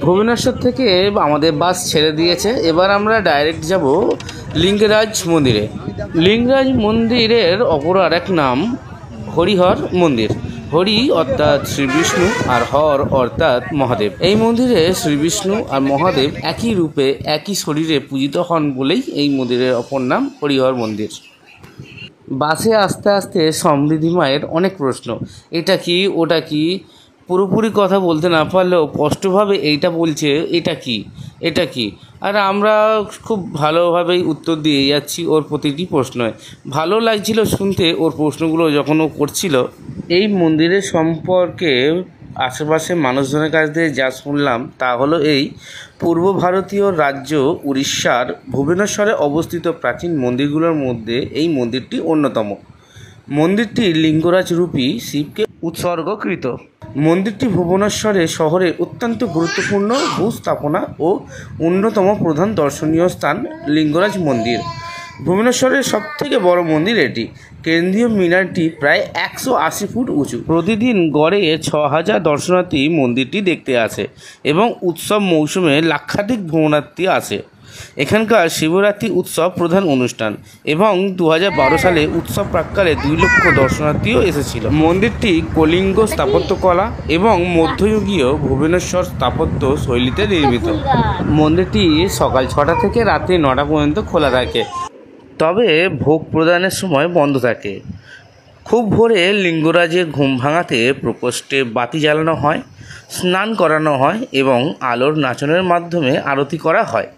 ভুবনেশ্বর থেকে আমাদের বাস ছেড়ে দিয়েছে। এবার আমরা ডাইরেক্ট যাব লিঙ্গরাজ মন্দিরে। লিঙ্গরাজ মন্দিরের অপর আর এক নাম হরিহর মন্দির। হরি অর্থাৎ শ্রীবিষ্ণু আর হর অর্থাৎ মহাদেব। এই মন্দিরে শ্রীবিষ্ণু আর মহাদেব একই রূপে একই শরীরে পূজিত হন বলেই এই মন্দিরের অপর নাম হরিহর মন্দির। বাসে আস্তে আস্তে সমৃদ্ধি মায়ের অনেক প্রশ্ন, এটা কি ওটা কি, পুরোপুরি কথা বলতে না পারলেও স্পষ্টভাবে এইটা বলছে এটা কি এটা কি, আর আমরা খুব ভালোভাবেই উত্তর দিয়ে যাচ্ছি ওর প্রতিটি প্রশ্নয়। ভালো লাগছিল শুনতে ওর প্রশ্নগুলো যখন ও করছিল। এই মন্দিরের সম্পর্কে আশেপাশে মানুষজনের কাছ থেকে যা শুনলাম তা হলো এই: পূর্ব ভারতীয় রাজ্য উড়িষ্যার ভুবনেশ্বরে অবস্থিত প্রাচীন মন্দিরগুলোর মধ্যে এই মন্দিরটি অন্যতম। মন্দিরটি লিঙ্গরাজ রূপী শিবকে উৎসর্গকৃত। মন্দিরটি ভুবনেশ্বরে শহরের অত্যন্ত গুরুত্বপূর্ণ ভূস্থাপনা ও অন্যতম প্রধান দর্শনীয় স্থান লিঙ্গরাজ মন্দির। ভুবনেশ্বরের সবথেকে বড় মন্দির এটি। কেন্দ্রীয় মিনারটি প্রায় 180 ফুট উঁচু। প্রতিদিন গড়ে 6000 দর্শনার্থী মন্দিরটি দেখতে আসে এবং উৎসব মৌসুমে লাক্ষাধিক ভ্রমণার্থী আসে। এখানকার শিবরাত্রি উৎসব প্রধান অনুষ্ঠান এবং 2012 সালে উৎসব প্রাক্কালে 2 লক্ষ দর্শনার্থীও এসেছিল। মন্দিরটি কলিঙ্গ স্থাপত্যকলা এবং মধ্যযুগীয় ভুবনেশ্বর স্থাপত্য শৈলীতে নির্মিত। মন্দিরটি সকাল 6টা থেকে রাত্রি 9টা পর্যন্ত খোলা থাকে, তবে ভোগ প্রদানের সময় বন্ধ থাকে। খুব ভোরে লিঙ্গরাজের ঘুম ভাঙাতে প্রকোষ্ঠে বাতি জ্বালানো হয়, স্নান করানো হয় এবং আলোর নাচনের মাধ্যমে আরতি করা হয়।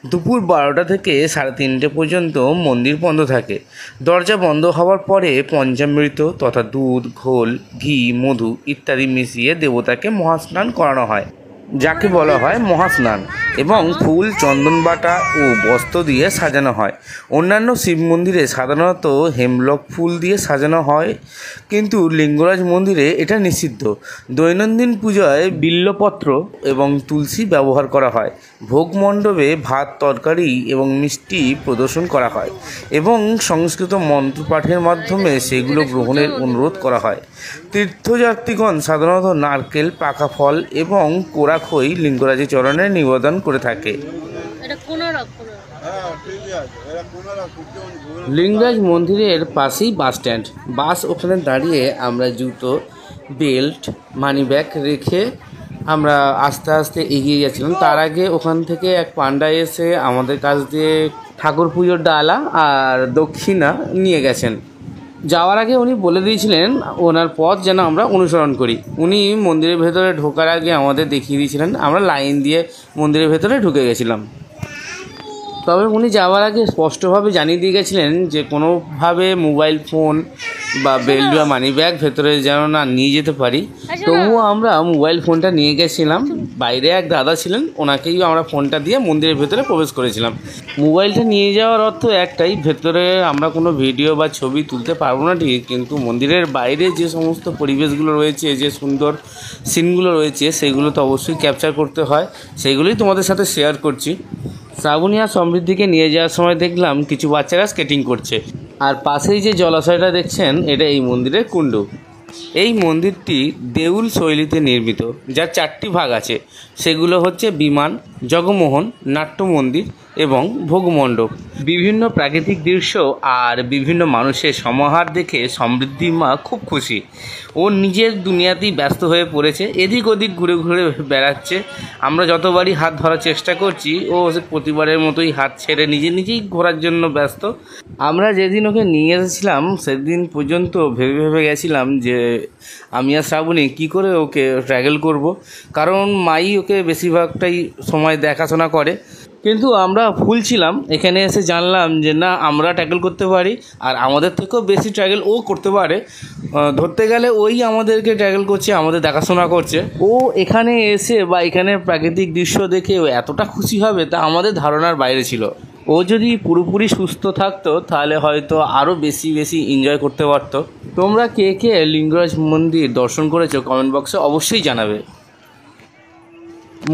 দুপুর 12টা থেকে 3:30 পর্যন্ত মন্দির বন্ধ থাকে। দরজা বন্ধ হওয়ার পরে পঞ্চামৃত তথা দুধ, ঘোল, ঘি, মধু ইত্যাদি মিশিয়ে দেবতাকে মহাস্নান করানো হয়, যাকে বলা হয় মহাস্নান, এবং ফুল, চন্দন বাটা ও বস্ত্র দিয়ে সাজানো হয়। অন্যান্য শিব মন্দিরে সাধারণত হেমলক ফুল দিয়ে সাজানো হয়, কিন্তু লিঙ্গরাজ মন্দিরে এটা নিষিদ্ধ। দৈনন্দিন পূজায় বিল্বপত্র এবং তুলসী ব্যবহার করা হয়। ভোগ মণ্ডপে ভাত, তরকারি এবং মিষ্টি প্রদর্শন করা হয় এবং সংস্কৃত মন্ত্রপাঠের মাধ্যমে সেগুলো গ্রহণের অনুরোধ করা হয়। তীর্থযাত্রীগণ সাধারণত নারকেল, পাকা ফল এবং কোরা খই লিঙ্গরাজের চরণে নিবেদন করে থাকে। লিঙ্গরাজ মন্দিরের পাশেই বাস স্ট্যান্ড। বাস ওখানে দাঁড়িয়ে আমরা জুতো, বেল্ট, মানি ব্যাগ রেখে আমরা আস্তে আস্তে এগিয়ে যাচ্ছিলাম। তার আগে ওখান থেকে এক পান্ডা এসে আমাদের কাছ দিয়ে ঠাকুর পুজোর ডালা আর দক্ষিণা নিয়ে গেছেন। যাওয়ার আগে উনি বলে দিয়েছিলেন ওনার পথ যেন আমরা অনুসরণ করি। উনি মন্দিরের ভেতরে ঢোকার আগে আমাদের দেখিয়ে দিয়েছিলেন, আমরা লাইন দিয়ে মন্দিরের ভেতরে ঢুকে গেছিলাম। তবে উনি যাওয়ার আগে স্পষ্টভাবে জানিয়ে দিয়ে গেছিলেন যে কোনোভাবে মোবাইল ফোন বা বেল্ট বা মানি ব্যাগ ভেতরে যেন না নিয়ে যেতে পারি। তবুও আমরা মোবাইল ফোনটা নিয়ে গেছিলাম। বাইরে এক দাদা ছিলেন, ওনাকেই আমরা ফোনটা দিয়ে মন্দিরের ভেতরে প্রবেশ করেছিলাম। মোবাইলটা নিয়ে যাওয়ার অর্থ একটাই, ভেতরে আমরা কোনো ভিডিও বা ছবি তুলতে পারবো না ঠিক, কিন্তু মন্দিরের বাইরে যে সমস্ত পরিবেশগুলো রয়েছে, যে সুন্দর সিনগুলো রয়েছে, সেগুলো তো অবশ্যই ক্যাপচার করতে হয়। সেগুলোই তোমাদের সাথে শেয়ার করছি। শ্রাবণী আর সমৃদ্ধিকে নিয়ে যাওয়ার সময় দেখলাম কিছু বাচ্চারা স্কেটিং করছে, আর পাশেই যে জলাশয়টা দেখছেন এটা এই মন্দিরের কুণ্ডু। এই মন্দিরটি দেউল শৈলীতে নির্মিত, যার 4টি ভাগ আছে। সেগুলো হচ্ছে বিমান, জগমোহন, নাট্য মন্দির এবং ভোগমণ্ডপ। বিভিন্ন প্রাকৃতিক দৃশ্য আর বিভিন্ন মানুষের সমাহার দেখে সমৃদ্ধি মা খুব খুশি। ও নিজের দুনিয়াতেই ব্যস্ত হয়ে পড়েছে, এদিক ওদিক ঘুরে ঘুরে বেড়াচ্ছে। আমরা যতবারই হাত ধরার চেষ্টা করছি ও প্রতিবারের মতোই হাত ছেড়ে নিজেই ঘোরার জন্য ব্যস্ত। আমরা যেদিন ওকে নিয়ে এসেছিলাম সেদিন পর্যন্ত ভেবে গেছিলাম যে আমি আর শ্রাবণী কী করে ওকে ট্র্যাভেল করব, কারণ মাই ওকে বেশিরভাগটাই সময় দেখাশোনা করে। কিন্তু আমরা ভুল ছিলাম। এখানে এসে জানলাম যে না, আমরা ট্যাকেল করতে পারি, আর আমাদের থেকেও বেশি ট্যাকেল ও করতে পারে। ধরতে গেলে ওই আমাদেরকে ট্যাকেল করছে, আমাদের দেখাশোনা করছে। ও এখানে এসে বা এখানের প্রাকৃতিক দৃশ্য দেখে ও এতটা খুশি হবে তা আমাদের ধারণার বাইরে ছিল। ও যদি পুরোপুরি সুস্থ থাকতো তাহলে হয়তো আরও বেশি এনজয় করতে পারতো। তোমরা কে কে লিঙ্গরাজ মন্দির দর্শন করেছো কমেন্ট বক্সে অবশ্যই জানাবে।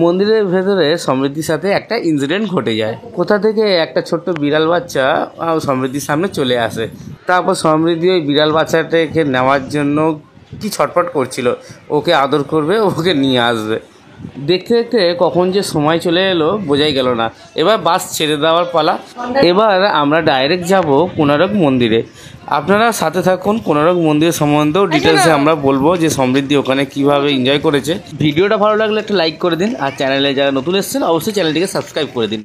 মন্দিরের ভেতরে সমৃদ্ধির সাথে একটা ইনসিডেন্ট ঘটে যায়। কোথা থেকে একটা ছোট্ট বিড়াল বাচ্চা সমৃদ্ধির সামনে চলে আসে। তারপর সমৃদ্ধি ওই বিড়াল বাচ্চাটাকে নেওয়ার জন্য কি ছটফট করছিল, ওকে আদর করবে, ওকে নিয়ে আসবে। দেখতে দেখতে কখন যে সময় চলে এলো বোঝাই গেল না। এবার বাস ছেড়ে দেওয়ার পালা। এবার আমরা ডাইরেক্ট যাব কোণারক মন্দিরে। আপনারা সাথে থাকুন, কোণারক মন্দির সম্বন্ধেও ডিটেলসে আমরা বলবো যে সমৃদ্ধি ওখানে কীভাবে এনজয় করেছে। ভিডিওটা ভালো লাগলে একটা লাইক করে দিন, আর চ্যানেলে যারা নতুন এসেছেন অবশ্যই চ্যানেলটিকে সাবস্ক্রাইব করে দিন।